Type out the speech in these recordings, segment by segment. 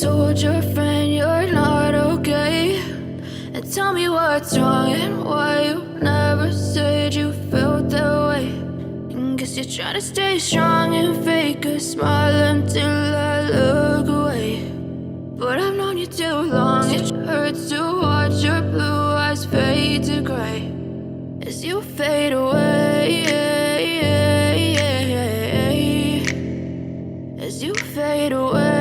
told your friend you're not okay? And tell me what's wrong and why you never said you felt that way. And guess you're trying to stay strong and fake a smile until I look away. But I've known you too long, it hurts to watch your blue eyes fade to gray as you fade away, as you fade away.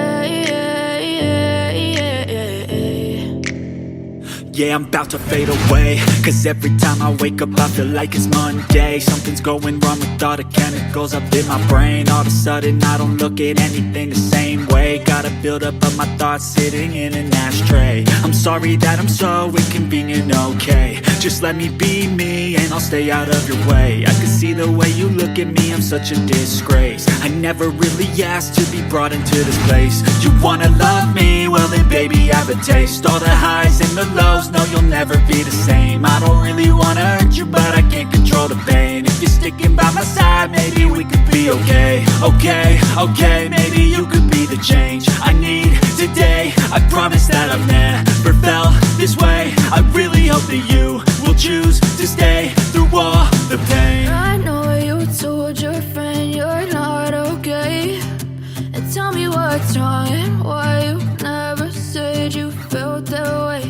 Yeah, I'm about to fade away, cause every time I wake up I feel like it's Monday. Something's going wrong with all the chemicals up in my brain. All of a sudden I don't look at anything the same way. Got a build up of my thoughts sitting in an ashtray. I'm sorry that I'm so inconvenient, okay? Just let me be me and I'll stay out of your way. I can see the way you look at me, I'm such a disgrace. I never really asked to be brought into this place. You wanna love me? Well then baby have a taste. All the highs and the lows, no you'll never be the same. I don't really wanna hurt you but I can't control the pain. If you're sticking by my side maybe we could be okay. Okay, maybe you could be the change I need today. I promise that I've never felt this way. I really hope that you will choose to stay through all the pain. I know you told your friend you're not okay. And tell me what's wrong and why you never said you felt that way.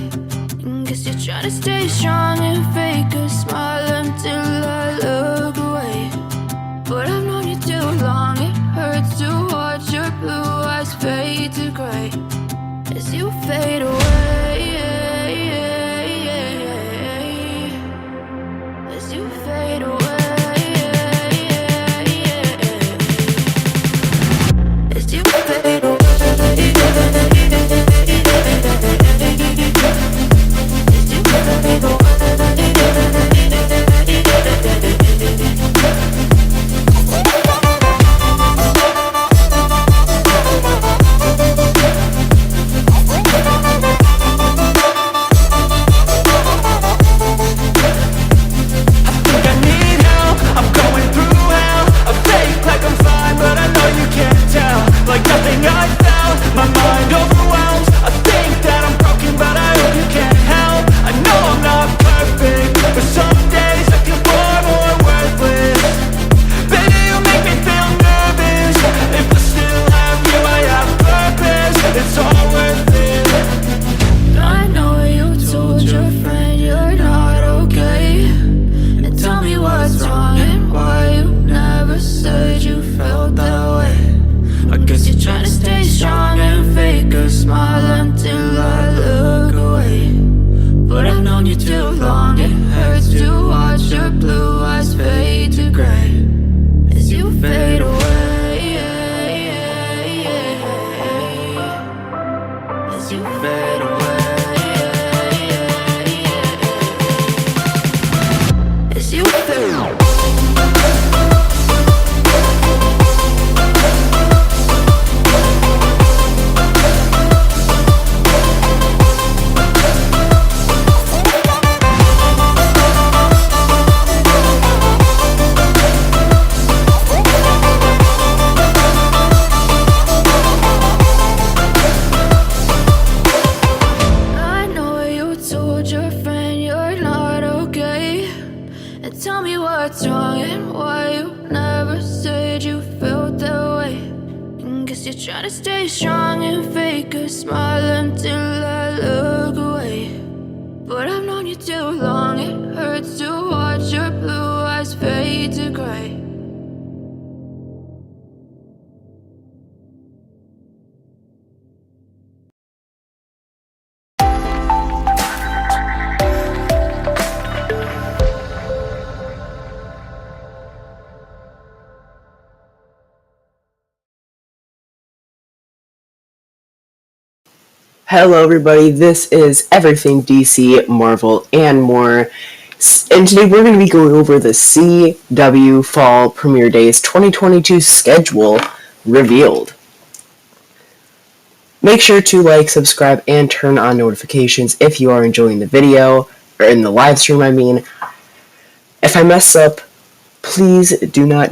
And guess you're trying to stay strong and fake a smile until I look away. But I've known you too long, it hurts to watch your blue eyes fade to gray as you fade away, as you fade away. As you fade away. Hello everybody, this is Everything DC, Marvel, and more, and today we're going to be going over the CW Fall Premiere Days 2022 schedule revealed. Make sure to like, subscribe, and turn on notifications if you are enjoying the video, or in the live stream I mean. If I mess up, please do not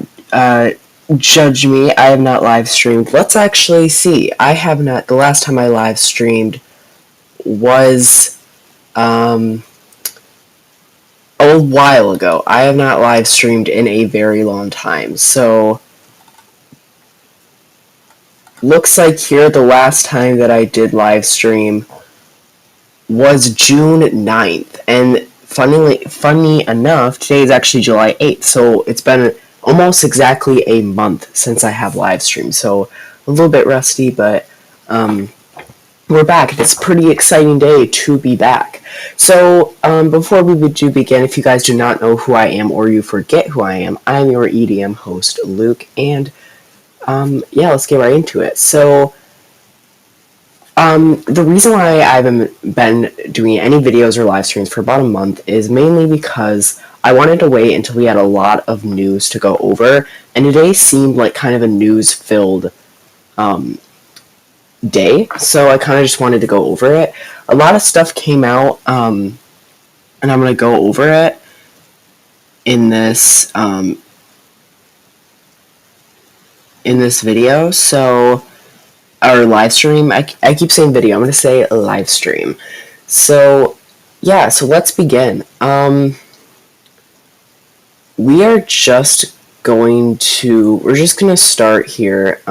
judge me. I have not live streamed. Let's actually see. I have not. The last time I live streamed was a while ago. I have not live streamed in a very long time. So looks like here the last time that I did live stream was June 9th. And funny enough, today is actually July 8th. So it's been almost exactly a month since I have live streamed. So a little bit rusty, but we're back. It's a pretty exciting day to be back. So before we do begin, if you guys do not know who I am or you forget who I am your EDM host, Luke, and yeah, let's get right into it. So the reason why I haven't been doing any videos or live streams for about a month is mainly because I wanted to wait until we had a lot of news to go over, and today seemed like kind of a news-filled day, so I kind of just wanted to go over it. A lot of stuff came out, and I'm going to go over it in this video, so, or live stream. I keep saying video, I'm going to say live stream. So, yeah, so let's begin. We're just going to start here.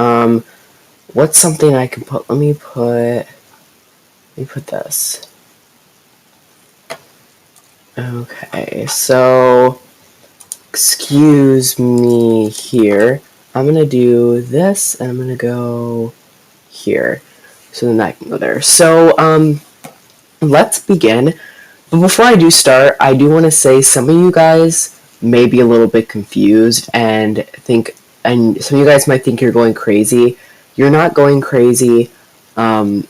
What's something I can put? Let me put this. Okay, so, excuse me here. I'm going to do this, and I'm going to go here. So then that can go there. So, let's begin. But before I do start, I do want to say some of you guys may be a little bit confused and some of you guys might think you're going crazy. You're not going crazy. I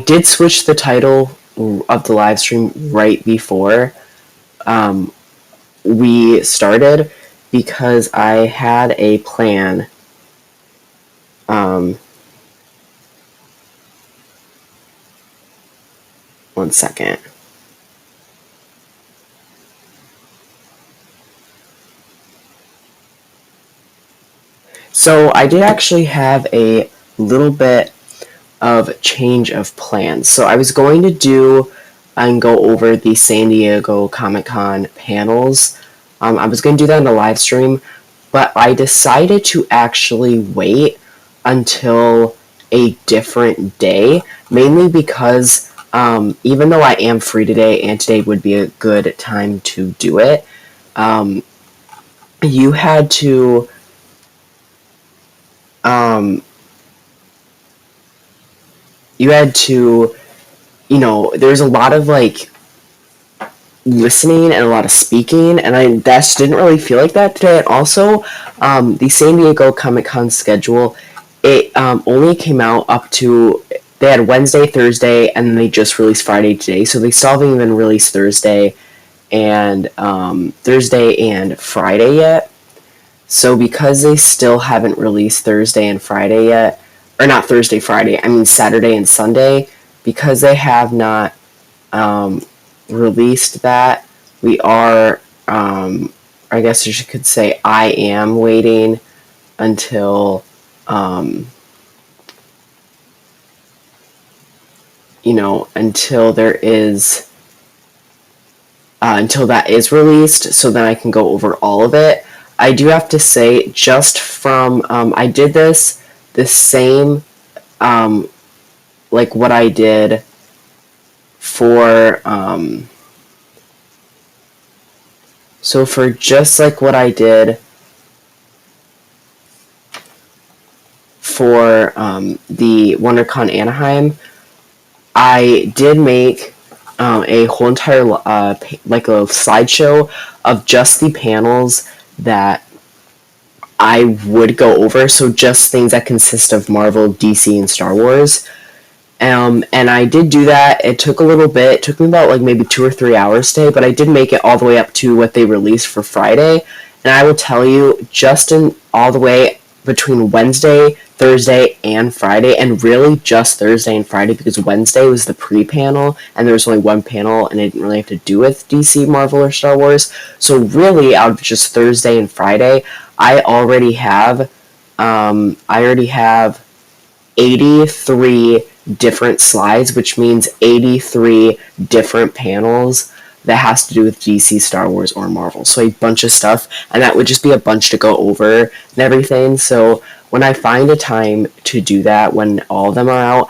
did switch the title of the live stream right before we started because I had a plan. One second. So I did actually have a little bit of change of plans. So I was going to do and go over the San Diego Comic-Con panels. I was going to do that in a live stream, but I decided to actually wait until a different day, mainly because even though I am free today and today would be a good time to do it, you had to there's a lot of like listening and a lot of speaking, and I just didn't really feel like that today. And also, the San Diego Comic-Con schedule, it only came out up to, they had Wednesday, Thursday, and then they just released Friday today, so they still haven't even released Thursday and Friday yet. So because they still haven't released Thursday and Friday yet, or not Thursday, Friday, I mean Saturday and Sunday, because they have not released that, we are, I guess you could say I am waiting until, until there is, until that is released, so then I can go over all of it. I do have to say, just from, I did this the same, like what I did for, so for just like what I did for the WonderCon Anaheim, I did make a whole entire, like a slideshow of just the panels that I would go over, so just things that consist of Marvel, DC, and Star Wars. And I did do that. It took a little bit. It took me about like maybe 2 or 3 hours today, but I did make it all the way up to what they released for Friday. And I will tell you, just in all the way between Wednesday, Thursday, and Friday, and really just Thursday and Friday, because Wednesday was the pre-panel, and there was only one panel, and it didn't really have to do with DC, Marvel, or Star Wars. So really, out of just Thursday and Friday, I already have 83 different slides, which means 83 different panels that has to do with DC, Star Wars, or Marvel. So a bunch of stuff, and that would just be a bunch to go over and everything. So when I find a time to do that, when all of them are out,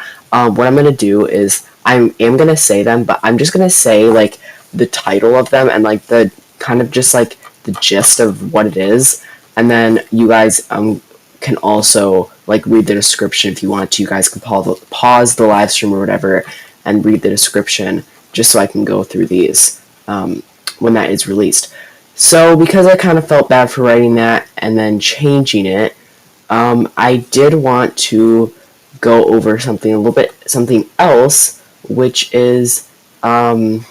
what I'm going to do is I am going to say them, but I'm just going to say, like, the title of them and, like, the kind of just, like, the gist of what it is. And then you guys can also, like, read the description if you want to. You guys can pause the live stream or whatever and read the description just so I can go through these when that is released. So because I kind of felt bad for writing that and then changing it, I did want to go over something else, which is the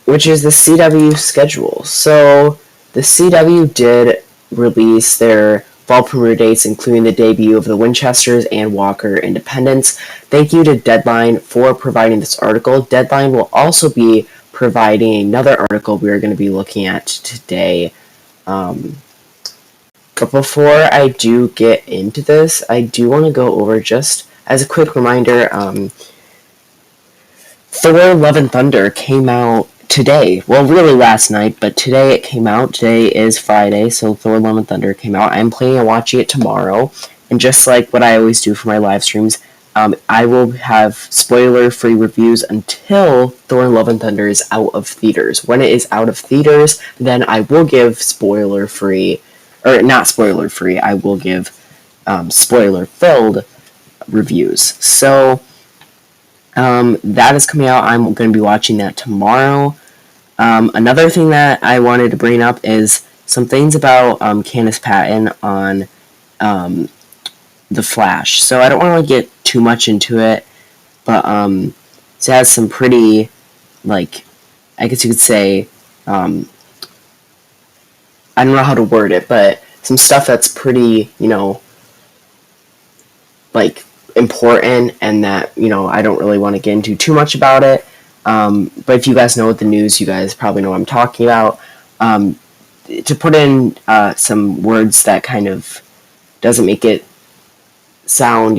CW schedule. So the CW did release their fall premiere dates, including the debut of the Winchesters and Walker Independence. Thank you to Deadline for providing this article. Deadline will also be providing another article we are going to be looking at today. But before I do get into this, I do want to go over, just as a quick reminder, Thor Love and Thunder came out today. Well, really last night, but today it came out. Today is Friday, so Thor Love and Thunder came out. I'm planning on watching it tomorrow, and just like what I always do for my live streams, I will have spoiler-free reviews until Thor Love and Thunder is out of theaters. When it is out of theaters, then I will give spoiler-free, or not spoiler-free, I will give spoiler-filled reviews. So that is coming out. I'm going to be watching that tomorrow. Another thing that I wanted to bring up is some things about Candice Patton on The Flash. So I don't want to get too much into it, but it has some pretty, like, I guess you could say, I don't know how to word it, but some stuff that's pretty, like, important, and that, I don't really want to get into too much about it. But if you guys know the news, you guys probably know what I'm talking about. To put in some words that kind of doesn't make it sound,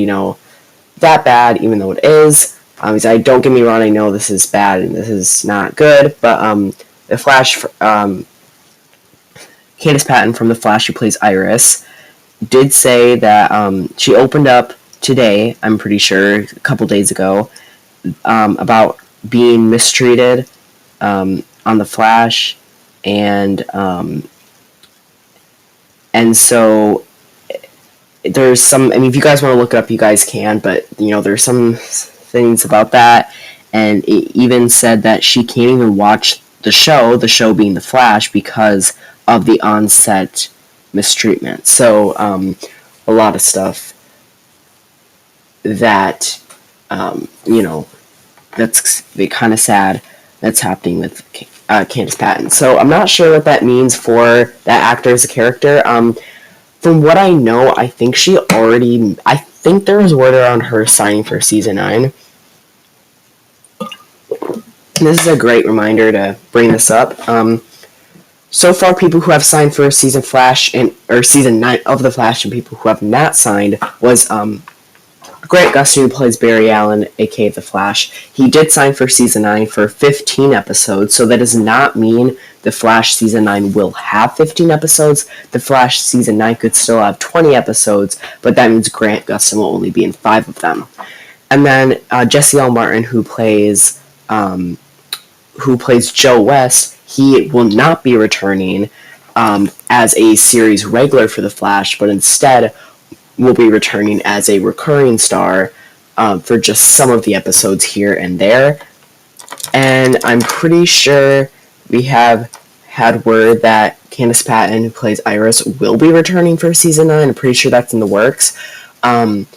that bad, even though it is. Don't get me wrong, I know this is bad and this is not good, but The Flash, Candice Patton from The Flash, who plays Iris, did say that she opened up today, I'm pretty sure, a couple days ago, about being mistreated on The Flash, and so there's some, if you guys want to look it up, you guys can, but, there's some things about that, and it even said that she can't even watch the show being The Flash, because of the on-set mistreatment. So, a lot of stuff that, that's kind of sad that's happening with Candice Patton. So I'm not sure what that means for that actor as a character. From what I know, I think there was word around her signing for season 9. This is a great reminder to bring this up. So far, people who have signed for season 9 of The Flash, and people who have not signed was Grant Gustin, who plays Barry Allen, aka The Flash. He did sign for season 9 for 15 episodes, so that does not mean The Flash season 9 will have 15 episodes. The Flash season 9 could still have 20 episodes, but that means Grant Gustin will only be in 5 of them. And then Jesse L. Martin, who plays Joe West, he will not be returning as a series regular for The Flash, but instead will be returning as a recurring star for just some of the episodes here and there. And I'm pretty sure we have had word that Candice Patton, who plays Iris, will be returning for season 9. I'm pretty sure that's in the works. But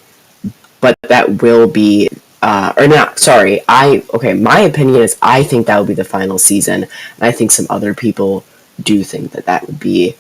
that will be... my opinion is I think that will be the final season. And I think some other people do think that would be...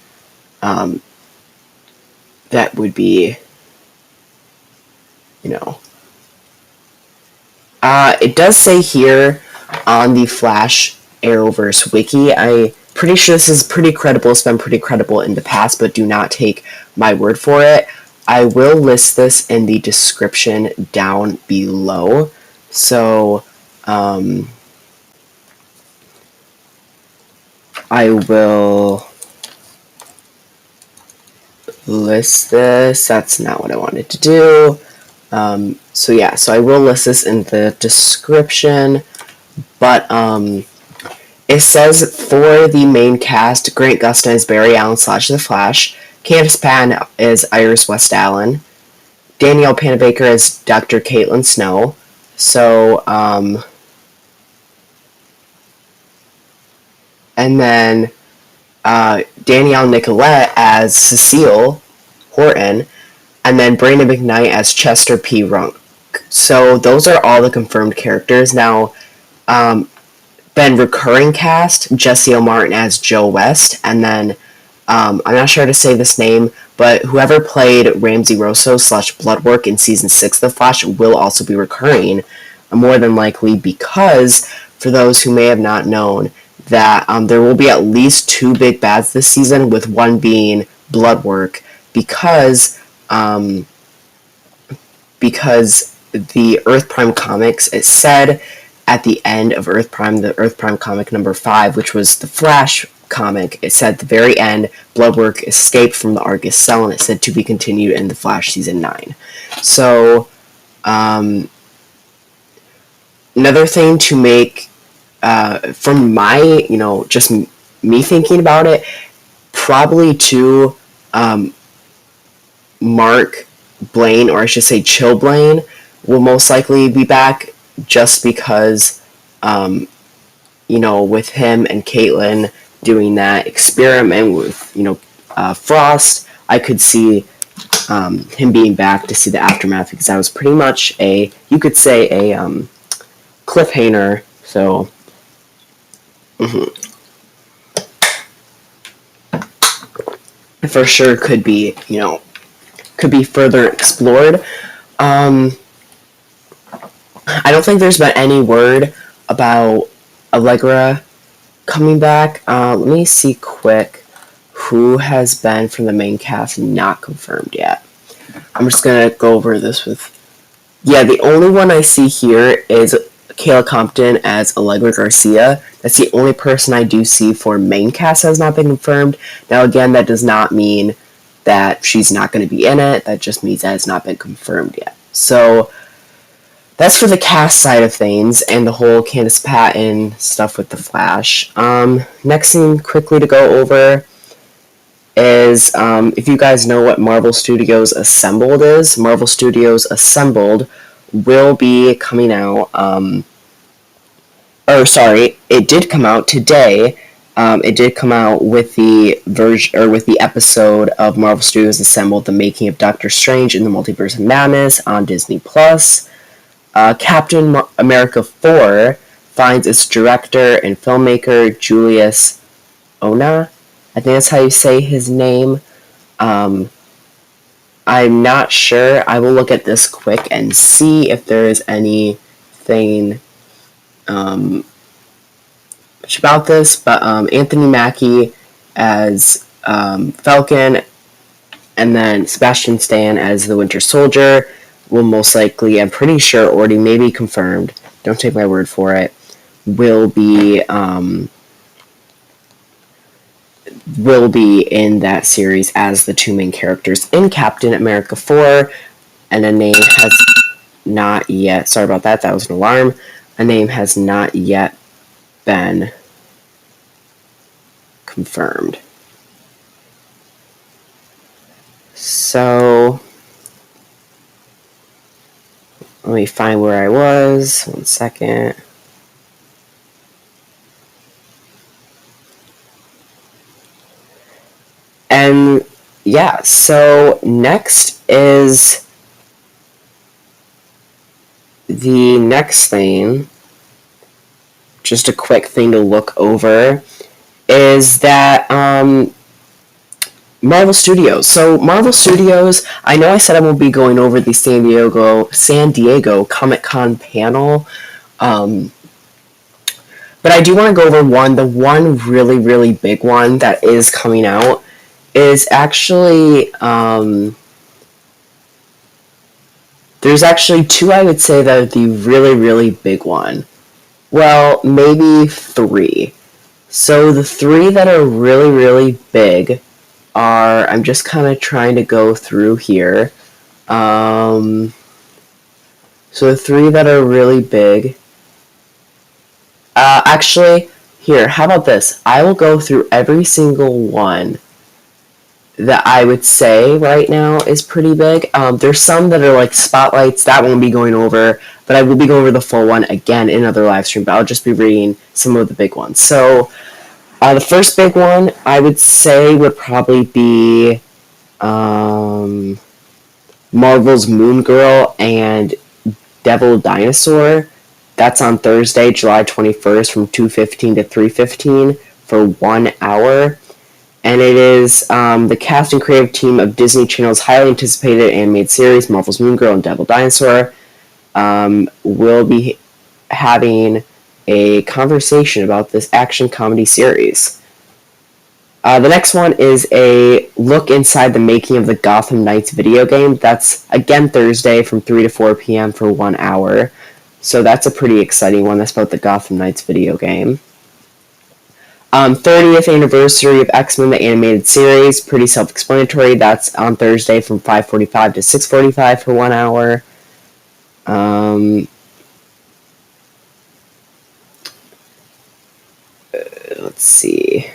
it does say here on the Flash Arrowverse wiki, I pretty sure this is pretty credible. It's been pretty credible in the past, but do not take my word for it. I will list this in the description down below. So, I will list this. That's not what I wanted to do. So I will list this in the description. But it says for the main cast, Grant Gustin is Barry Allen / The Flash. Candace Patton is Iris West Allen. Danielle Panabaker is Dr. Caitlin Snow. So, and then Danielle Nicolette as Cecile Horton, and then Brandon McKnight as Chester P. Runk. So those are all the confirmed characters. Now, then recurring cast, Jesse L. Martin as Joe West, and then I'm not sure how to say this name, but whoever played Ramsey Rosso / Bloodwork in Season 6 of The Flash will also be recurring, more than likely, because, for those who may have not known, that there will be at least 2 big bads this season, with one being Bloodwork, because the Earth Prime comics, it said at the end of Earth Prime, the Earth Prime comic number 5, which was the Flash comic, it said at the very end, Bloodwork escaped from the Argus cell, and it said to be continued in the Flash Season 9. So, another thing to make, from my, just me thinking about it, probably to Mark Blaine, or I should say Chill Blaine, will most likely be back, just because, with him and Caitlin doing that experiment with, Frost, I could see him being back to see the aftermath, because that was pretty much you could say a cliffhanger, so, for sure could be further explored. I don't think there's been any word about Allegra coming back. Let me see quick who has been from the main cast not confirmed yet. I'm just going to go over this with... Yeah, the only one I see here is Kayla Compton as Allegra Garcia. That's the only person I do see for main cast has not been confirmed. Now, again, that does not mean that she's not going to be in it. That just means that it's not been confirmed yet. So, that's for the cast side of things and the whole Candace Patton stuff with the Flash. Next thing quickly to go over is, if you guys know what Marvel Studios Assembled is, Marvel Studios Assembled will be coming out, it did come out today. It did come out with the with the episode of Marvel Studios Assembled, The Making of Doctor Strange in the Multiverse of Madness on Disney+. Captain America 4 finds its director and filmmaker, Julius Ona. I think that's how you say his name. I'm not sure. I will look at this quick and see if there is anything much about this. But Anthony Mackie as Falcon, and then Sebastian Stan as the Winter Soldier will most likely, I'm pretty sure already maybe confirmed, don't take my word for it, will be in that series as the 2 main characters in Captain America 4, and a name has not yet, sorry about that, that was an alarm, a name has not yet been confirmed. So, let me find where I was. 1 second. And yeah, so next is the next thing, just a quick thing to look over, is that Marvel Studios. So Marvel Studios, I know I said I will be going over the San Diego Comic-Con panel, But I do want to go over one. The one really, really big one that is coming out is actually, there's actually two I would say that are the really, really big one. Well, maybe three. So the three that are really, really big are, I'm just kind of trying to go through here. So the three that are really big, actually, here, how about this? I will go through every single one that I would say right now is pretty big. There's some that are like spotlights, that won't be going over, but I will be going over the full one again in another live stream, but I'll just be reading some of the big ones. So, the first big one I would say would probably be Marvel's Moon Girl and Devil Dinosaur. That's on Thursday, July 21st from 2:15 to 3:15 for 1 hour. And it is the cast and creative team of Disney Channel's highly anticipated animated series, Marvel's Moon Girl and Devil Dinosaur, will be having a conversation about this action comedy series. The next one is a look inside the making of the Gotham Knights video game. That's, again, Thursday from 3 to 4 p.m. for 1 hour. So that's a pretty exciting one. That's about the Gotham Knights video game. 30th anniversary of X-Men, the animated series. Pretty self-explanatory. That's on Thursday from 5:45 to 6:45 for 1 hour. Let's see.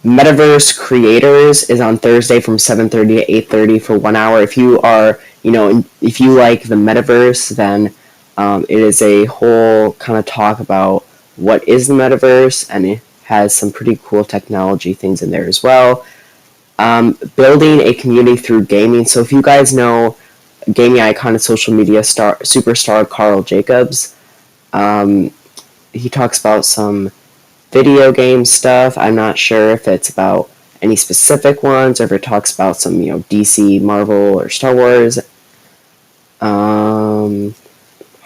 Metaverse Creators is on Thursday from 7:30 to 8:30 for 1 hour. If you are, if you like the metaverse, then it is a whole kind of talk about what is the metaverse, and it has some pretty cool technology things in there as well. Building a community through gaming. So if you guys know gaming icon and social media superstar Carl Jacobs, he talks about some video game stuff. I'm not sure if it's about any specific ones or if it talks about some, DC, Marvel, or Star Wars.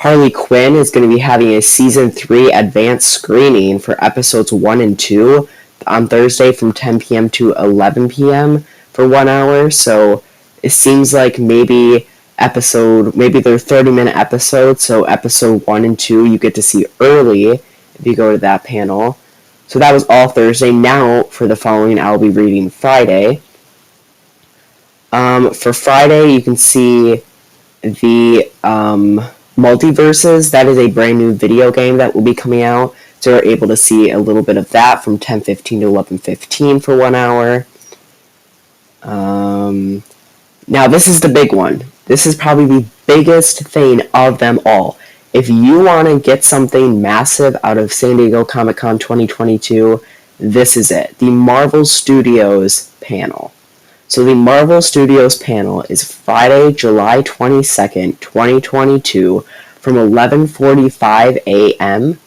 Harley Quinn is going to be having a Season 3 advanced screening for episodes 1 and 2 on Thursday from 10 p.m. to 11 p.m. for 1 hour. So it seems like maybe they're 30-minute episodes, so episode 1 and 2 you get to see early if you go to that panel. So that was all Thursday. Now, for the following, I'll be reading Friday. For Friday, you can see the Multiverses. That is a brand new video game that will be coming out. So you're able to see a little bit of that from 10:15 to 11:15 for 1 hour. Now, this is the big one. This is probably the biggest thing of them all. If you want to get something massive out of San Diego Comic-Con 2022, this is it. The Marvel Studios panel. So the Marvel Studios panel is Friday, July 22nd, 2022 from 11:45 a.m.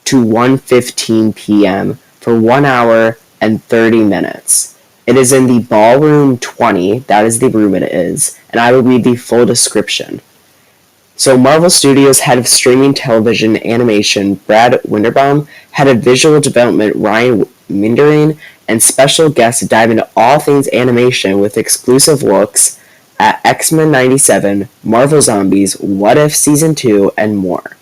to 1:15 p.m. for 1 hour and 30 minutes. It is in the Ballroom 20. That is the room it is. And I will read the full description. So Marvel Studios head of streaming television animation Brad Winderbaum, head of visual development Ryan Mindering, and special guests dive into all things animation with exclusive looks at X-Men 97, Marvel Zombies, What If Season 2, and more.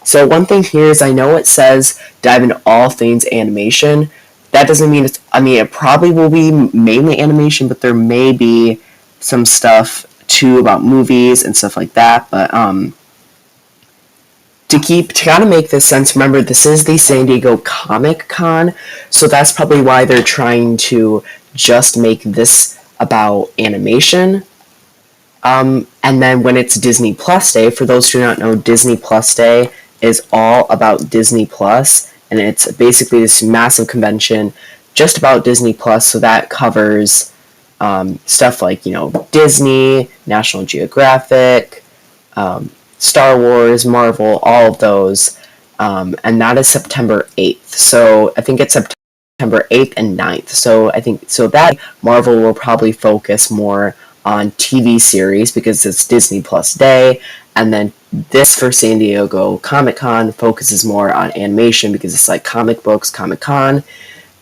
So one thing here is I know it says dive into all things animation. That doesn't mean it probably will be mainly animation, but there may be some stuff too about movies and stuff like that, but to kind of make this sense, remember this is the San Diego Comic-Con, so that's probably why they're trying to just make this about animation. And then when it's Disney Plus Day, for those who do not know, Disney Plus Day is all about Disney Plus, and it's basically this massive convention just about Disney Plus, so that covers stuff like, Disney, National Geographic, Star Wars, Marvel, all of those, and that is September 8th. So I think it's September 8th and 9th. So that Marvel will probably focus more on TV series because it's Disney Plus Day, And then this for San Diego Comic-Con focuses more on animation because it's like comic books, Comic-Con.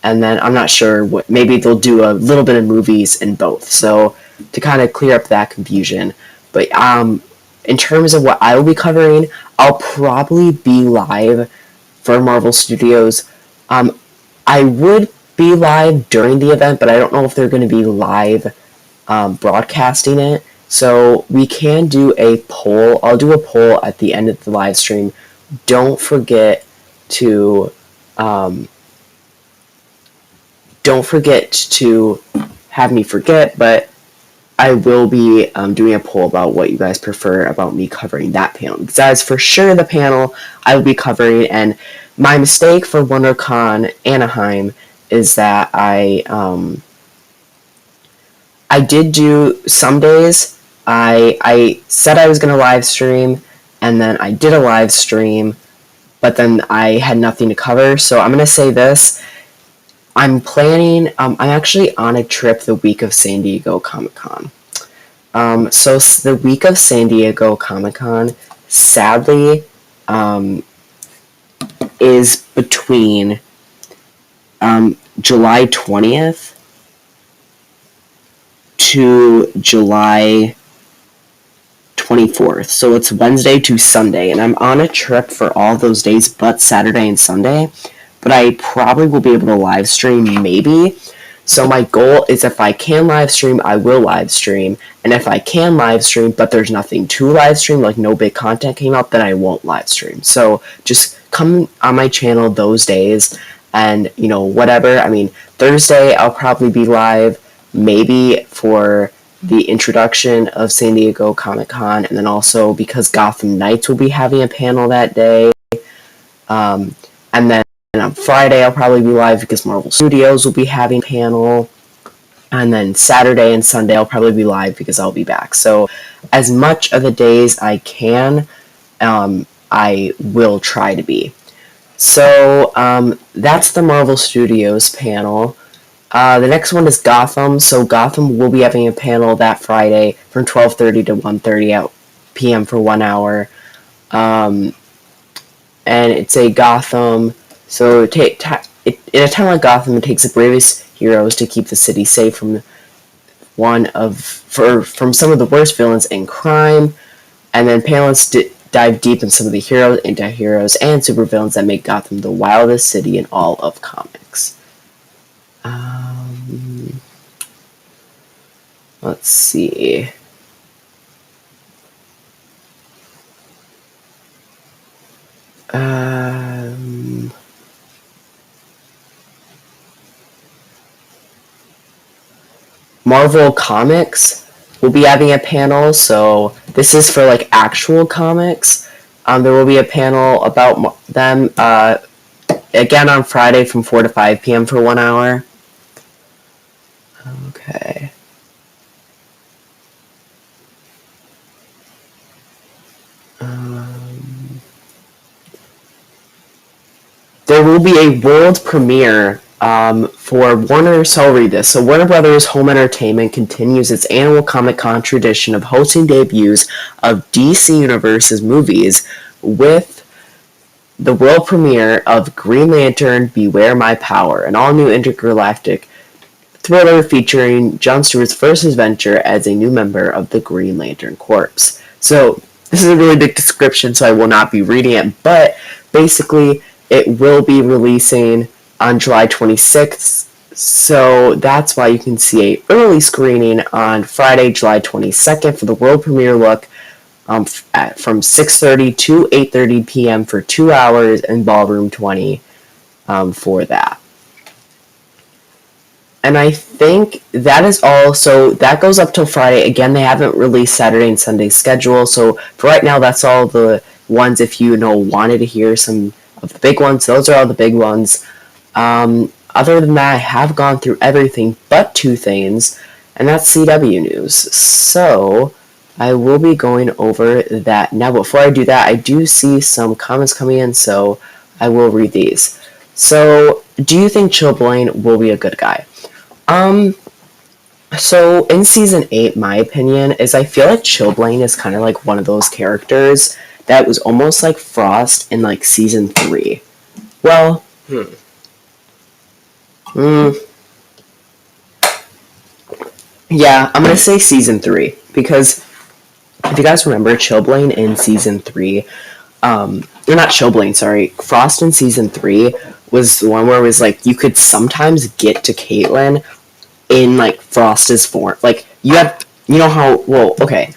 And then I'm not sure what, maybe they'll do a little bit of movies in both. So to kind of clear up that confusion. But in terms of what I will be covering, I'll probably be live for Marvel Studios. I would be live during the event, but I don't know if they're going to be live broadcasting it. So we can do a poll. I'll do a poll at the end of the live stream. Don't forget to have me forget, but I will be doing a poll about what you guys prefer about me covering that panel. Because that is for sure the panel I will be covering. And my mistake for WonderCon Anaheim is that I did do some days. I said I was going to live stream, and then I did a live stream, but then I had nothing to cover. So I'm going to say this. I'm planning, I'm actually on a trip the week of San Diego Comic-Con. So the week of San Diego Comic-Con, sadly, is between July 20th to July 24th. So it's Wednesday to Sunday, and I'm on a trip for all those days but Saturday and Sunday. But I probably will be able to live stream maybe. So my goal is if I can live stream, I will live stream. And if I can live stream, but there's nothing to live stream, like no big content came out, then I won't live stream. So just come on my channel those days and, you know, whatever. I mean, Thursday I'll probably be live maybe for the introduction of San Diego Comic-Con. And then also because Gotham Knights will be having a panel that day. And then on Friday, I'll probably be live because Marvel Studios will be having a panel. And then Saturday and Sunday, I'll probably be live because I'll be back. So as much of the days I can, I will try to be. So that's the Marvel Studios panel. The next one is Gotham. So Gotham will be having a panel that Friday from 12:30 to 1:30 p.m. for 1 hour. And it's a Gotham... So in a town like Gotham, it takes the bravest heroes to keep the city safe from some of the worst villains and crime. And then panelists dive deep in some of the heroes, anti-heroes, and supervillains that make Gotham the wildest city in all of comics. Let's see. Marvel Comics will be having a panel, so this is for like actual comics. There will be a panel about them again on Friday from 4 to 5 p.m. for 1 hour. Okay. There will be a world premiere for Warner, so I'll read this. So Warner Brothers Home Entertainment continues its annual Comic-Con tradition of hosting debuts of DC Universe's movies with the world premiere of Green Lantern Beware My Power, an all-new intergalactic thriller featuring Jon Stewart's first adventure as a new member of the Green Lantern Corps. So this is a really big description, so I will not be reading it, but basically it will be releasing on July 26th, so that's why you can see a early screening on Friday, July 22nd for the world premiere look from 6:30 to 8:30 p.m. for 2 hours in Ballroom 20 for that. And I think that is all. So that goes up till Friday. Again, they haven't released Saturday and Sunday schedule, so for right now, that's all the ones. If you wanted to hear some of the big ones, those are all the big ones. Other than that, I have gone through everything but two things, and that's CW news. So I will be going over that now. Before I do that, I do see some comments coming in, so I will read these. So, do you think Chill Blaine will be a good guy? So in season 8, my opinion is I feel like Chilblain is kind of like one of those characters that was almost like Frost in like season 3. Well, yeah, I'm gonna say season 3 because if you guys remember, Chilblain in season 3, or not Chilblain, sorry, Frost in season 3 was the one where it was like you could sometimes get to Caitlyn in like Frost's form. Like you know how, well, okay,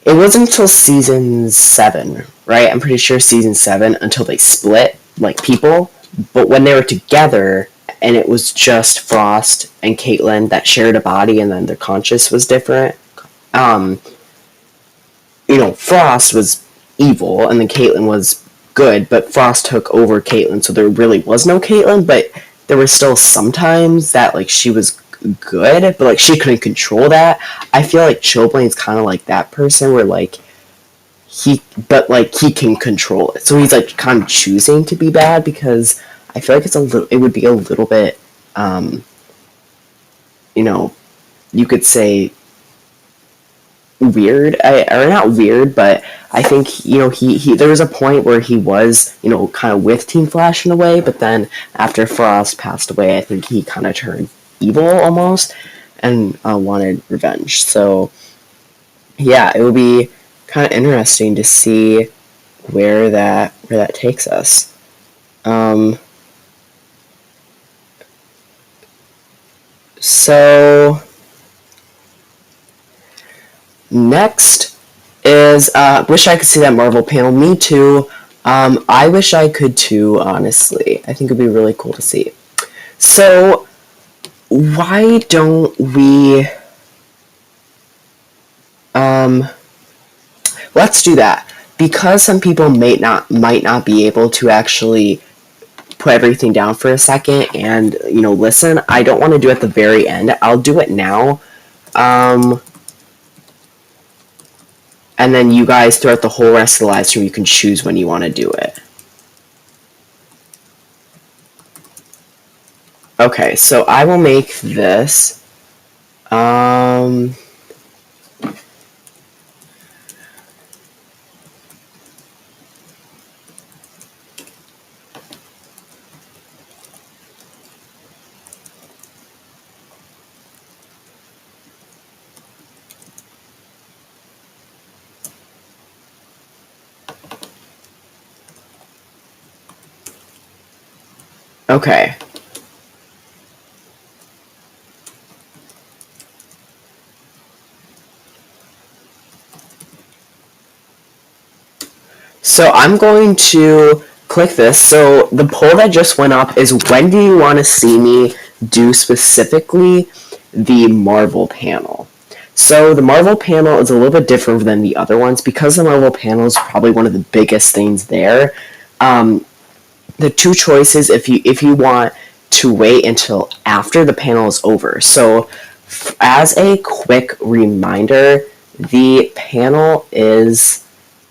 it wasn't until season 7, right? I'm pretty sure season 7 until they split, like people. But when they were together and it was just Frost and Caitlyn that shared a body and then their conscious was different, um, Frost was evil and then Caitlyn was good, but Frost took over Caitlyn, so there really was no Caitlyn, but there were still sometimes that like she was good, but like she couldn't control that. I feel like Chilblain's kind of like that person where like he can control it, so he's like kind of choosing to be bad because I feel like it would be a little bit, you know, you could say weird, or not weird, but I think he there was a point where he was kind of with Team Flash in a way, but then after Frost passed away, I think he kind of turned evil almost and wanted revenge. So yeah, it would be kind of interesting to see where that takes us. So next is wish I could see that Marvel panel. Me too. I wish I could too, honestly. I think it'd be really cool to see. So why don't we let's do that. Because some people might not be able to actually put everything down for a second and listen. I don't want to do it at the very end. I'll do it now. And then you guys, throughout the whole rest of the live stream, you can choose when you want to do it. Okay, so I will make this. Okay. So I'm going to click this. So the poll that just went up is, when do you want to see me do specifically the Marvel panel? So the Marvel panel is a little bit different than the other ones because the Marvel panel is probably one of the biggest things there. The two choices, if you want to wait until after the panel is over. So as a quick reminder, the panel is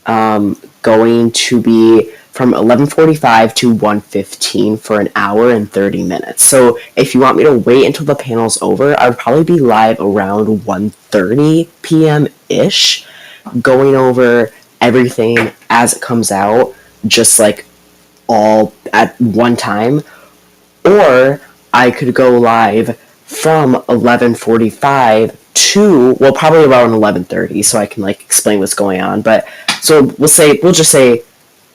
going to be from 11:45 to 1:15 for an hour and 30 minutes. So if you want me to wait until the panel's over, I would probably be live around 1:30 p.m.-ish, going over everything as it comes out, just like all at one time. Or I could go live from 11:45 to, well, probably around 11:30, so I can like explain what's going on. But so we'll just say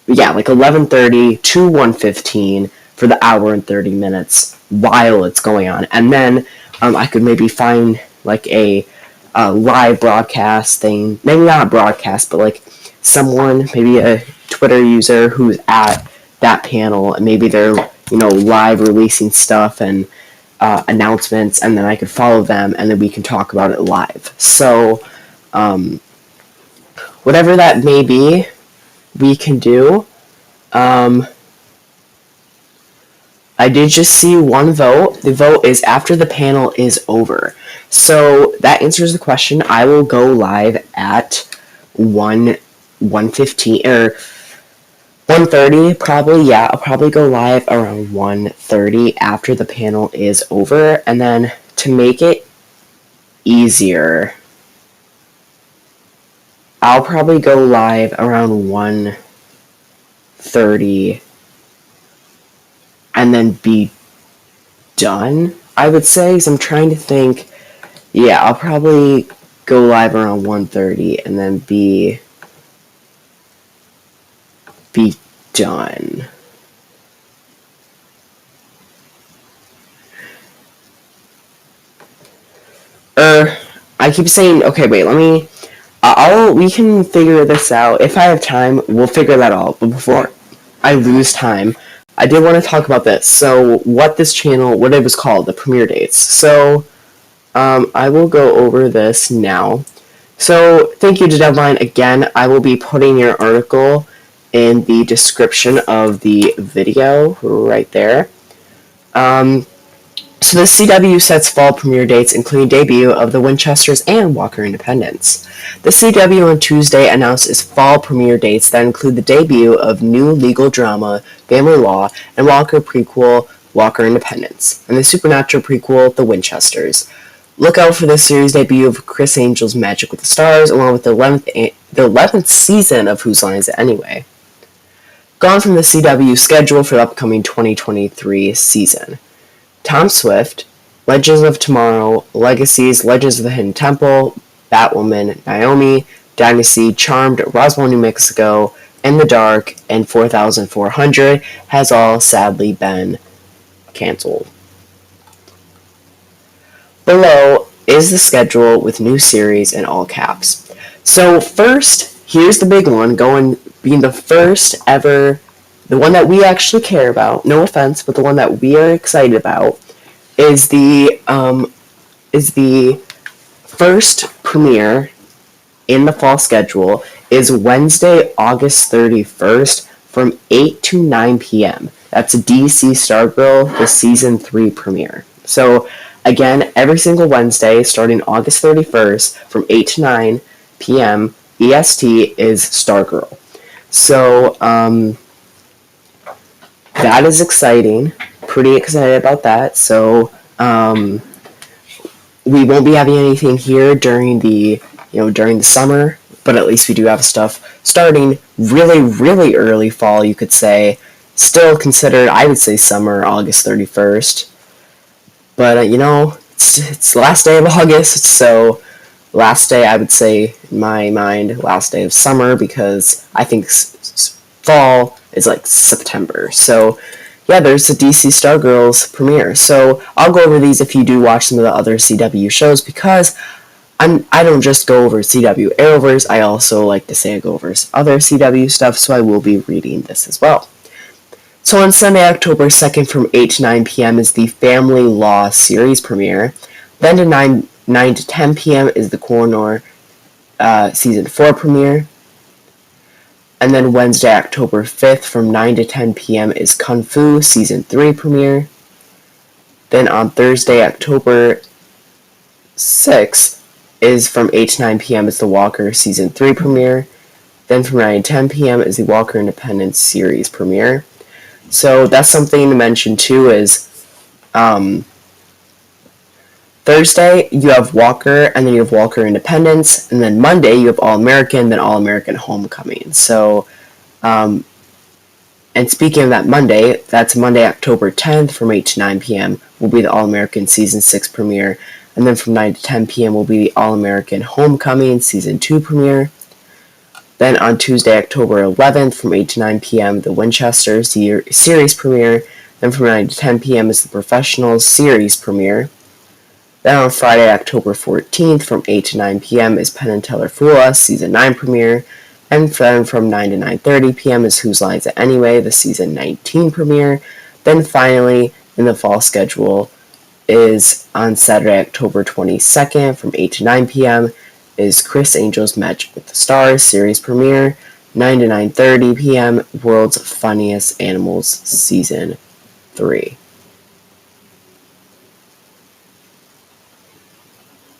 yeah, like 11:30 to 1:15 for the hour and 30 minutes while it's going on. And then I could maybe find like a live broadcast thing, maybe not a broadcast, but like someone, maybe a Twitter user who's at that panel, and maybe they're live releasing stuff and announcements, and then I could follow them, and then we can talk about it live. So whatever that may be, we can do. I did just see one vote. The vote is after the panel is over. So that answers the question. I will go live at 1:15 or 1:30 probably. Yeah, I'll probably go live around 1:30 after the panel is over, and then to make it easier, I'll probably go live around 1:30 and then be done, I would say. So I'm trying to think. Yeah, I'll probably go live around 1:30 and then be done. I keep saying, okay, wait, we can figure this out. If I have time, we'll figure that out. But before I lose time, I did want to talk about this. So, what it was called, the premiere dates. So, I will go over this now. So, thank you to Deadline. Again, I will be putting your article in the description of the video right there. So the CW sets fall premiere dates, including debut of The Winchesters and Walker Independence. The CW on Tuesday announced its fall premiere dates that include the debut of new legal drama Family Law and Walker prequel Walker Independence, and the supernatural prequel The Winchesters. Look out for the series debut of Criss Angel's Magic with the Stars, along with the 11th season of Whose Line Is It Anyway? Gone from the CW schedule for the upcoming 2023 season. Tom Swift, Legends of Tomorrow, Legacies, Legends of the Hidden Temple, Batwoman, Naomi, Dynasty, Charmed, Roswell, New Mexico, In the Dark, and 4400 has all sadly been canceled. Below is the schedule with new series in all caps. So first, here's the big one, being the first ever, the one that we actually care about, no offense, but the one that we are excited about, is the first premiere in the fall schedule is Wednesday, August 31st from 8 to 9 p.m. That's DC Stargirl, the Season 3 premiere. So, again, every single Wednesday, starting August 31st from 8 to 9 p.m. EST is Stargirl. So, that is exciting. Pretty excited about that. So, we won't be having anything here during the summer, but at least we do have stuff starting really, really early fall, you could say. Still considered, I would say, summer, August 31st. But, it's the last day of August, so last day, I would say, in my mind, last day of summer, because I think fall is like September. So, yeah, there's the DC Stargirls premiere. So, I'll go over these if you do watch some of the other CW shows, because I don't just go over CW Arrowverse, I also like to say I go over other CW stuff, so I will be reading this as well. So on Sunday, October 2nd from 8 to 9 p.m. is the Family Law series premiere. Then to 9 to 10 p.m. is the Coroner Season 4 premiere. And then Wednesday, October 5th from 9 to 10 p.m. is Kung Fu Season 3 premiere. Then on Thursday, October 6th is from 8 to 9 p.m. is the Walker Season 3 premiere. Then from 9 to 10 p.m. is the Walker Independence series premiere. So that's something to mention too is Thursday you have Walker, and then you have Walker Independence, and then Monday you have All-American, then All-American Homecoming. So, and speaking of that Monday, that's Monday, October 10th from 8 to 9 p.m. will be the All-American Season 6 premiere, and then from 9 to 10 p.m. will be the All-American Homecoming Season 2 premiere. Then on Tuesday, October 11th, from 8 to 9 p.m., the Winchester series premiere. Then from 9 to 10 p.m. is the Professionals series premiere. Then on Friday, October 14th, from 8 to 9 p.m. is Penn and Teller Fool Us Season 9 premiere. And then from 9 to 9:30 p.m. is Whose Line Is It Anyway, the Season 19 premiere. Then finally, in the fall schedule, is on Saturday, October 22nd, from 8 to 9 p.m., is Criss Angel's Magic with the Stars series premiere. 9 to 9:30 p.m. World's Funniest Animals Season 3.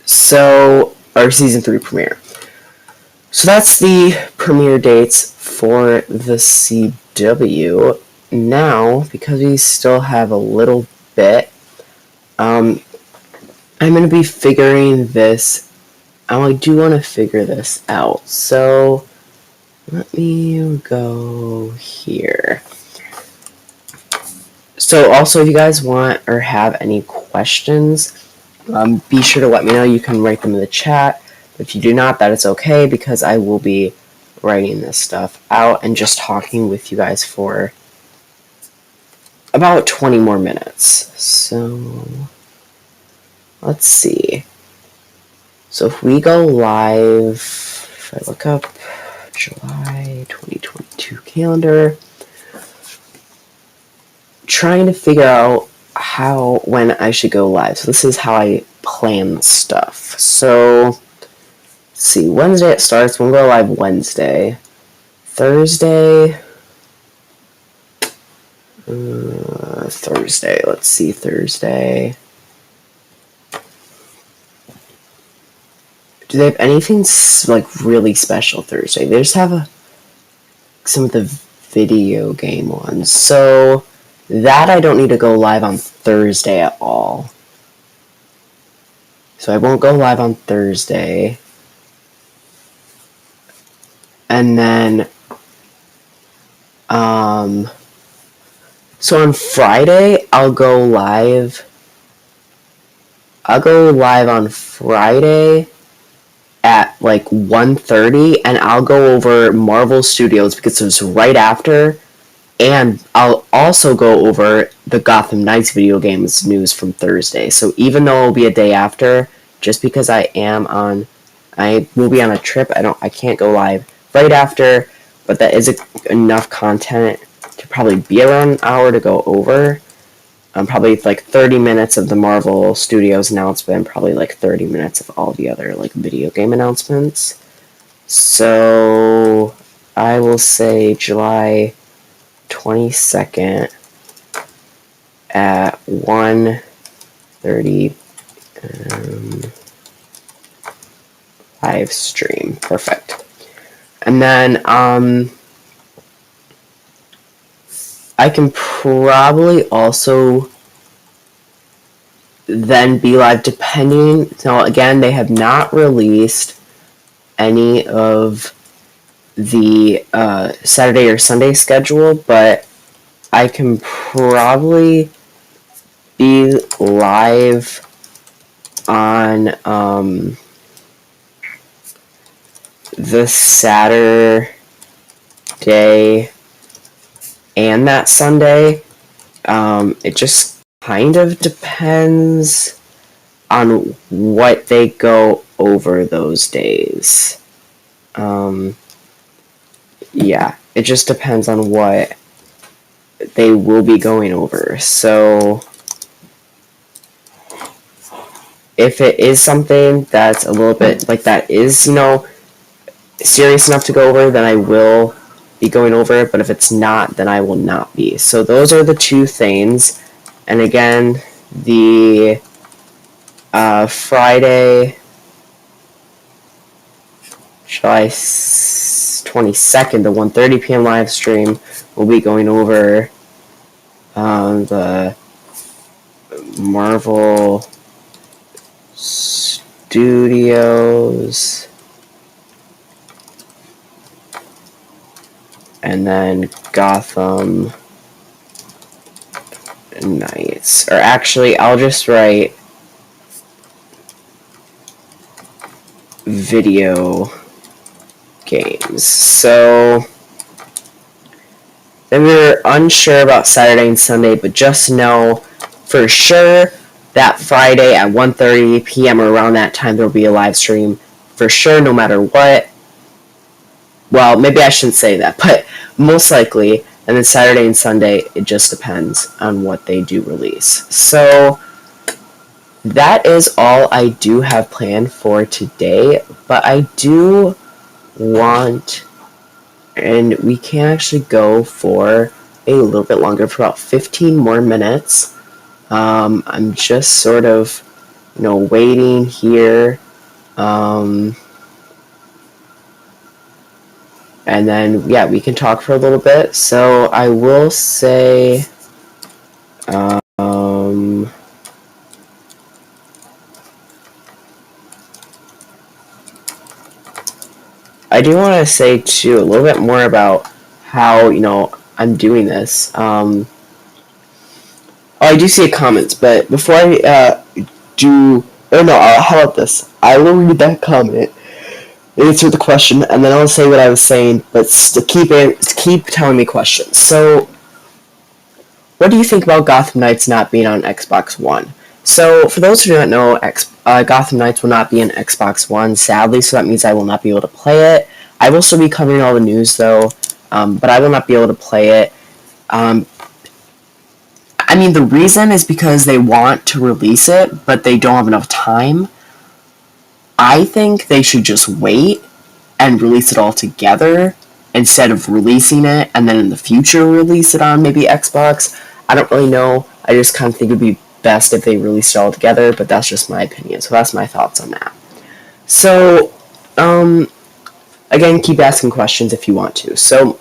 So, our Season 3 premiere. So that's the premiere dates for the CW. Now, because we still have a little bit, I'm going to be figuring this. I do want to figure this out. So let me go here. So also, if you guys want or have any questions, be sure to let me know. You can write them in the chat. If you do not, that is okay, because I will be writing this stuff out and just talking with you guys for about 20 more minutes. So let's see. So if we go live, if I look up July 2022 calendar, trying to figure out when I should go live. So this is how I plan stuff. So let's see, Wednesday it starts. We'll go live Wednesday. Thursday. Let's see, Thursday. Do they have anything like really special Thursday? They just have some of the video game ones. So that I don't need to go live on Thursday at all. So I won't go live on Thursday. And then, so on Friday, I'll go live on Friday at like 1:30, and I'll go over Marvel Studios because it was right after, and I'll also go over the Gotham Knights video games news from Thursday. So even though it'll be a day after, just because I will be on a trip, I can't go live right after, but that is enough content to probably be around an hour to go over. Probably like 30 minutes of the Marvel Studios announcement, and probably like 30 minutes of all the other like video game announcements. So I will say July 22nd at 1:30 live stream. Perfect. And then I can probably also then be live depending. So again, they have not released any of the Saturday or Sunday schedule, but I can probably be live on the Saturday and that Sunday. It just kind of depends on what they go over those days. Yeah, it just depends on what they will be going over. So if it is something that's a little bit like that is, serious enough to go over, then I will be going over it, but if it's not, then I will not be. So those are the two things. And again, the Friday, July 22nd, the 1:30 p.m. live stream, will be going over the Marvel Studios, and then Gotham Knights. Or actually, I'll just write video games. So then we're unsure about Saturday and Sunday, but just know for sure that Friday at 1:30 p.m. or around that time there will be a live stream for sure, no matter what. Well, maybe I shouldn't say that, but most likely. And then Saturday and Sunday, it just depends on what they do release. So that is all I do have planned for today, but I do want, and we can actually go for a little bit longer, for about 15 more minutes. I'm just sort of, waiting here. And then, yeah, we can talk for a little bit. So I will say, I do want to say too a little bit more about how I'm doing this. I do see a comment, but before I do, or no, how about this? I will read that comment, answer the question, and then I'll say what I was saying. But keep telling me questions. So, what do you think about Gotham Knights not being on Xbox One? So, for those who don't know, Gotham Knights will not be on Xbox One, sadly, so that means I will not be able to play it. I will still be covering all the news, though, but I will not be able to play it. I mean, the reason is because they want to release it, but they don't have enough time. I think they should just wait and release it all together instead of releasing it and then in the future release it on maybe Xbox. I don't really know. I just kind of think it would be best if they released it all together, but that's just my opinion. So that's my thoughts on that. So, again, keep asking questions if you want to. So,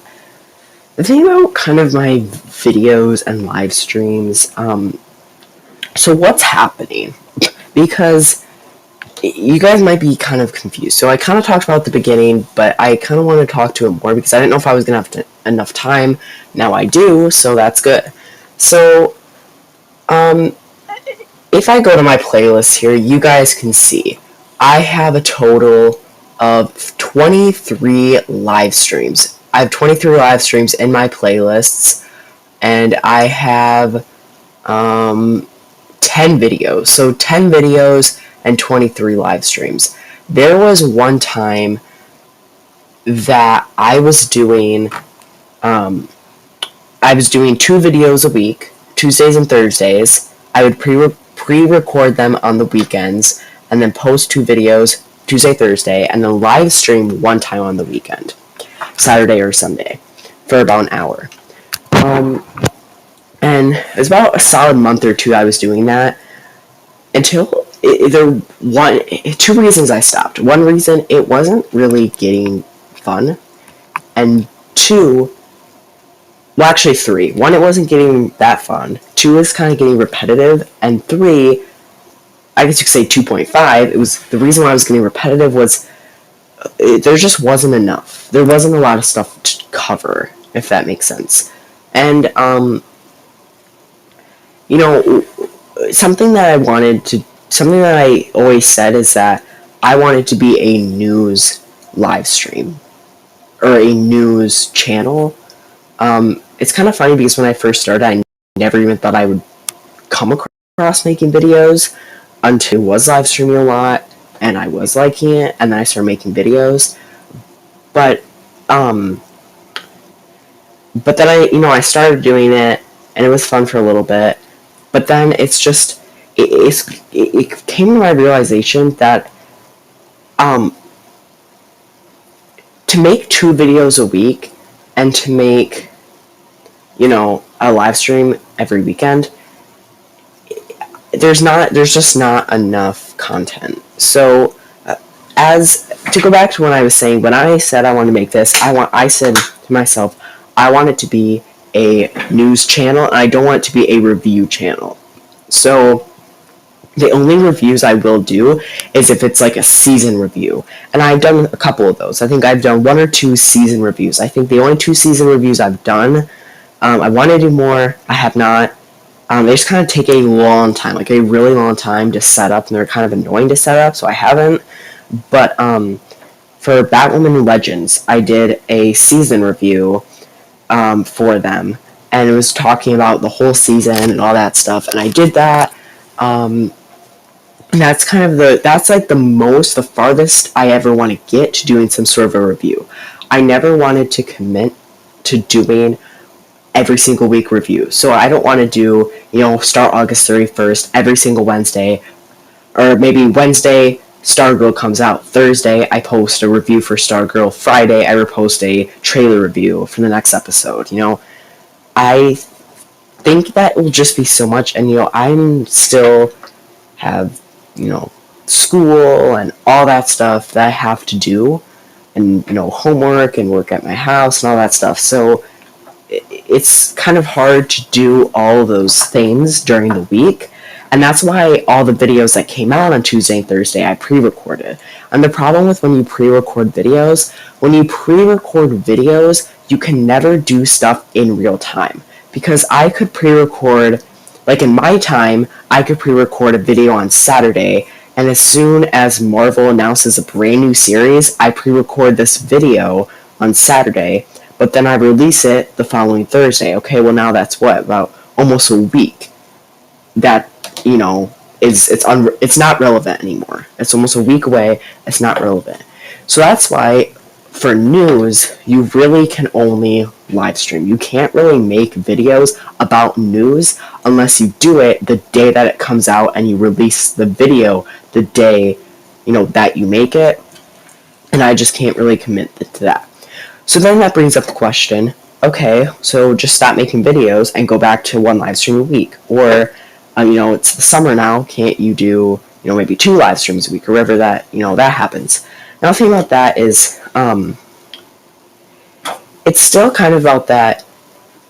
the thing about kind of my videos and live streams, so what's happening? Because you guys might be kind of confused. So I kind of talked about the beginning, but I kind of want to talk to it more because I didn't know if I was going to have enough time. Now I do, so that's good. So, if I go to my playlist here, you guys can see I have a total of 23 live streams. I have 23 live streams in my playlists, and I have 10 videos. So 10 videos and 23 live streams. There was one time that I was doing 2 videos a week, Tuesdays and Thursdays. I would pre-record them on the weekends, and then post 2 videos Tuesday, Thursday, and then live stream one time on the weekend. Saturday or Sunday for about an hour. And it was about a solid month or 2 I was doing that until 2 reasons I stopped. One reason, it wasn't really getting fun, and 2, well, actually 3. 1, it wasn't getting that fun. 2, it was kind of getting repetitive, and 3, I guess you could say 2.5. It was the reason why I was getting repetitive was there just wasn't enough. There wasn't a lot of stuff to cover, if that makes sense. And, something that I always said is that I wanted to be a news live stream, or a news channel. It's kind of funny because when I first started, I never even thought I would come across making videos until I was live streaming a lot. And I was liking it, and then I started making videos. But then I started doing it, and it was fun for a little bit. But then it came to my realization that to make 2 videos a week and to make a live stream every weekend, there's just not enough content. So, to go back to what I was saying, when I said I wanted to make this, I said to myself, I want it to be a news channel, and I don't want it to be a review channel. So, the only reviews I will do is if it's like a season review, and I've done a couple of those. I think I've done 1 or 2 season reviews. I think the only 2 season reviews I've done. I want to do more. I have not. They just kind of take a long time, like a really long time to set up, and they're kind of annoying to set up, so I haven't. But for Batwoman Legends, I did a season review for them, and it was talking about the whole season and all that stuff, and I did that. That's like the farthest I ever want to get to doing some sort of a review. I never wanted to commit to doing every single week review. So I don't want to do, start August 31st every single Wednesday, or maybe Wednesday Stargirl comes out, Thursday I post a review for Stargirl, Friday I repost a trailer review for the next episode. I think that will just be so much, and I'm still have school and all that stuff that I have to do, and homework and work at my house and all that stuff. So it's kind of hard to do all those things during the week. And that's why all the videos that came out on Tuesday and Thursday I pre-recorded. And the problem with when you pre-record videos, you can never do stuff in real time. Because I could pre-record, like in my time, I could pre-record a video on Saturday, and as soon as Marvel announces a brand new series, I pre-record this video on Saturday, but then I release it the following Thursday. Okay, well now that's what, about almost a week. That, it's not relevant anymore. It's almost a week away, it's not relevant. So that's why, for news, you really can only live stream. You can't really make videos about news unless you do it the day that it comes out and you release the video the day, that you make it. And I just can't really commit to that. So then that brings up the question, okay, so just stop making videos and go back to one live stream a week. Or, it's the summer now, can't you do, maybe 2 live streams a week, or wherever that, that happens. Now the thing about that is, it's still kind of about that,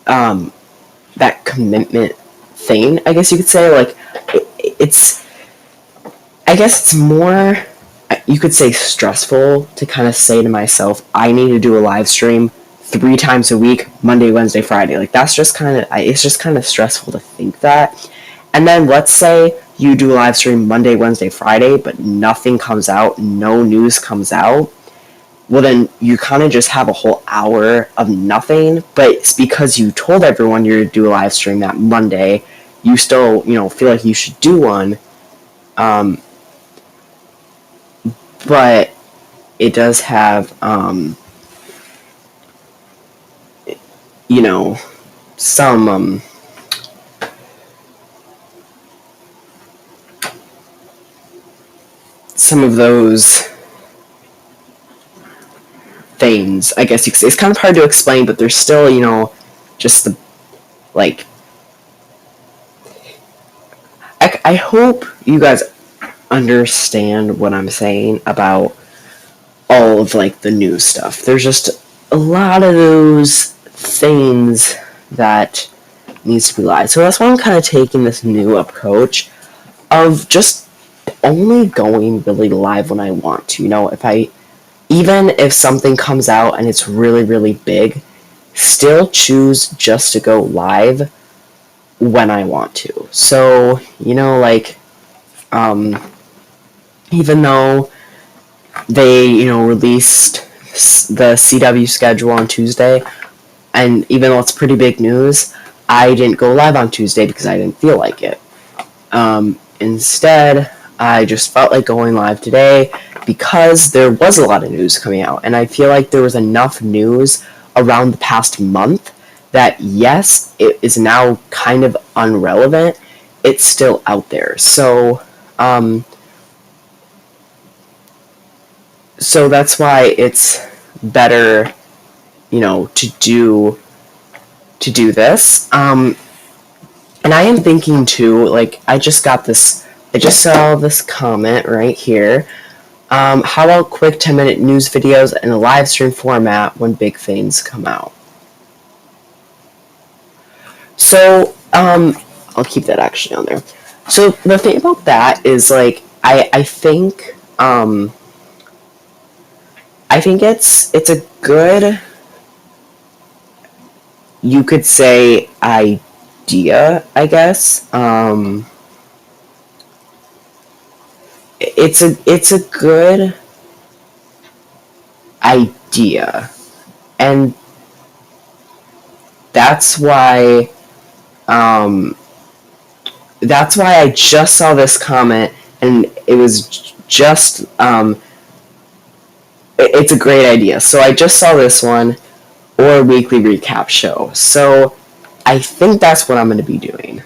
that commitment thing, I guess you could say. Like, I guess it's more, you could say, stressful to kind of say to myself, I need to do a live stream 3 times a week, Monday, Wednesday, Friday. Like, that's just kind of, it's just kind of stressful to think that. And then let's say you do a live stream Monday, Wednesday, Friday, but nothing comes out, no news comes out. Well, then you kind of just have a whole hour of nothing, but it's because you told everyone you're going to do a live stream that Monday. You still, feel like you should do one. But it does have, some of those things, I guess you could say. It's kind of hard to explain, but there's still, just the, like, I hope you guys understand what I'm saying about all of, like, the news stuff. There's just a lot of those things that needs to be live. So that's why I'm kind of taking this new approach of just only going really live when I want to. Even if something comes out and it's really, really big, still choose just to go live when I want to. So, even though they, released the CW schedule on Tuesday, and even though it's pretty big news, I didn't go live on Tuesday because I didn't feel like it. Instead, I just felt like going live today because there was a lot of news coming out, and I feel like there was enough news around the past month that, yes, it is now kind of irrelevant. It's still out there. So that's why it's better, to do this. And I am thinking too, like, I just saw this comment right here. How about quick 10-minute news videos in a live stream format when big things come out? So, I'll keep that actually on there. So, the thing about that is, like, I think it's a good, you could say, idea, I guess. It's a good idea, and that's why I just saw this comment, and it was just it's a great idea. So I just saw this one, or a weekly recap show. So I think that's what I'm going to be doing.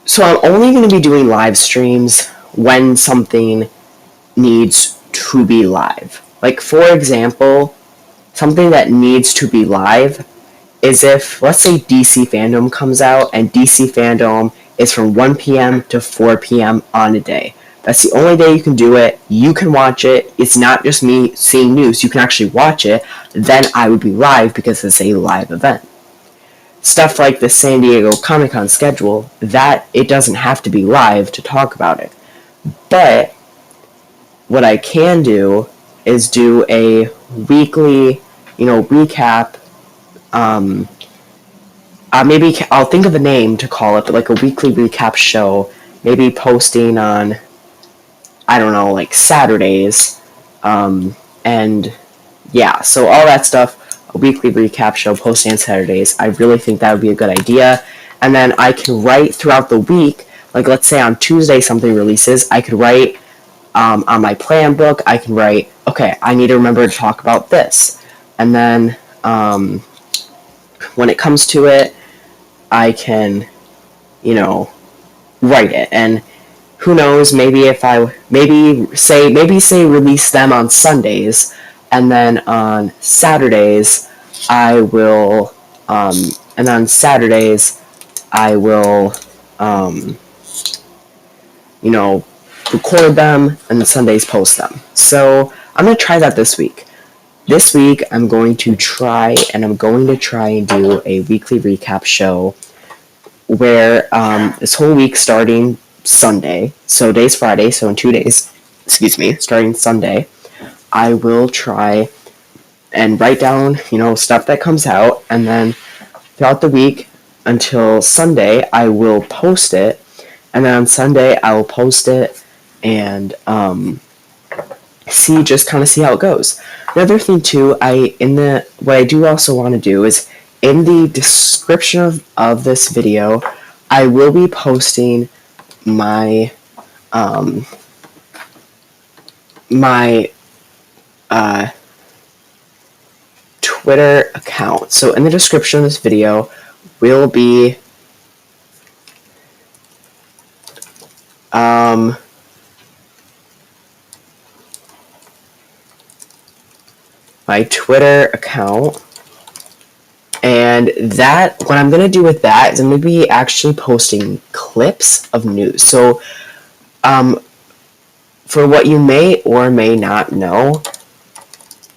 So I'm only going to be doing live streams when something needs to be live. Like, for example, something that needs to be live is if, let's say, DC Fandom comes out, and DC Fandom is from 1 p.m. to 4 p.m. on a day. That's the only day you can do it. You can watch it. It's not just me seeing news. You can actually watch it. Then I would be live because it's a live event. stuff like the San Diego Comic-Con schedule, that it doesn't have to be live to talk about it. But what I can do is do a weekly, recap. Maybe I'll think of a name to call it, but like a weekly recap show, maybe posting on, I don't know, like Saturdays, and yeah, so all that stuff, a weekly recap show posting on Saturdays. I really think that would be a good idea. And then I can write throughout the week, like let's say on Tuesday something releases, I could write on my plan book, I can write, okay, I need to remember to talk about this. And then when it comes to it, I can, write it. And who knows, maybe if I, say release them on Sundays, and then on Saturdays, I will, record them, and then Sundays post them. So I'm going to try that this week. This week, I'm going to try and do a weekly recap show where this whole week starting Sunday, so today's Friday, so in 2 days, starting Sunday, I will try and write down, stuff that comes out, and then throughout the week until Sunday, I will post it, and then on Sunday, I will post it and see how it goes. Another thing too, what I do also want to do is in the description of this video, I will be posting my Twitter account. So in the description of this video will be my Twitter account, and that what I'm going to do with that is I'm going to be actually posting clips of news. So for what you may or may not know,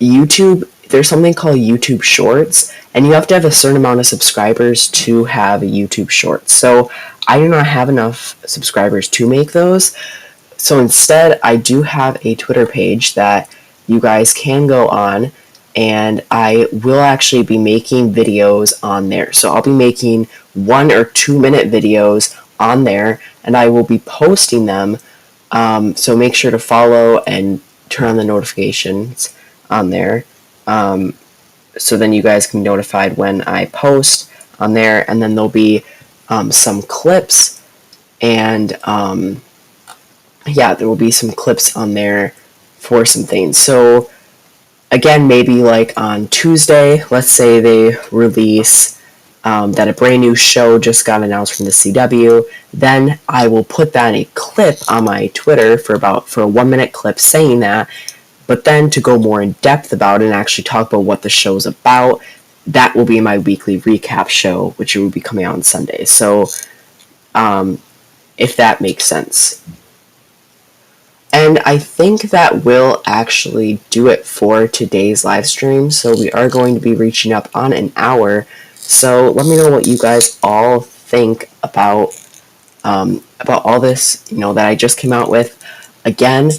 YouTube, there's something called YouTube Shorts, and you have to have a certain amount of subscribers to have a YouTube Shorts. So I do not have enough subscribers to make those. So instead, I do have a Twitter page that you guys can go on, and I will actually be making videos on there. So I'll be making 1 or 2 minute videos on there, and I will be posting them. So make sure to follow and turn on the notifications on there. So then you guys can be notified when I post on there, and then there'll be some clips, and there will be some clips on there for some things. So again, maybe like on Tuesday, let's say they release that a brand new show just got announced from the CW, then I will put that in a clip on my Twitter for a 1 minute clip saying that. But then to go more in depth about it and actually talk about what the show's about, that will be my weekly recap show, which will be coming out on Sunday. So, if that makes sense. And I think that will actually do it for today's live stream. So we are going to be reaching up on an hour. So let me know what you guys all think about all this, that I just came out with. Again,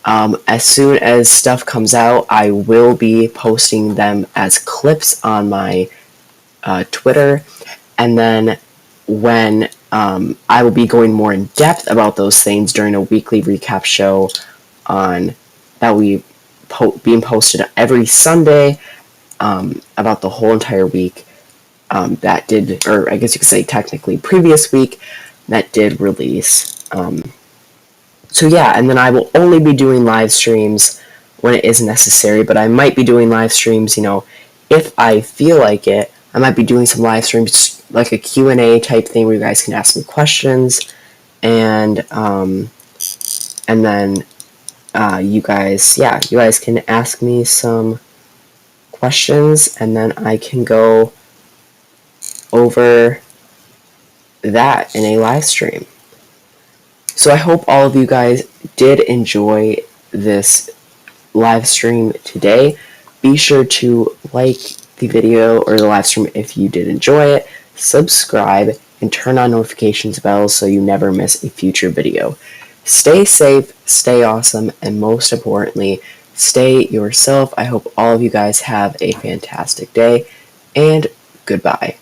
as soon as stuff comes out, I will be posting them as clips on my Twitter, and then when I will be going more in depth about those things during a weekly recap show that we being posted every Sunday about the whole entire week that did, or I guess you could say technically previous week that did release. So yeah, and then I will only be doing live streams when it is necessary, but I might be doing live streams, if I feel like it. I might be doing some live streams, like a Q&A type thing where you guys can ask me questions, and then you guys can ask me some questions, and then I can go over that in a live stream. So I hope all of you guys did enjoy this live stream today. Be sure to like the video or the live stream if you did enjoy it. subscribe, and turn on notifications bells so you never miss a future video. Stay safe, stay awesome, and most importantly, stay yourself. I hope all of you guys have a fantastic day, and goodbye.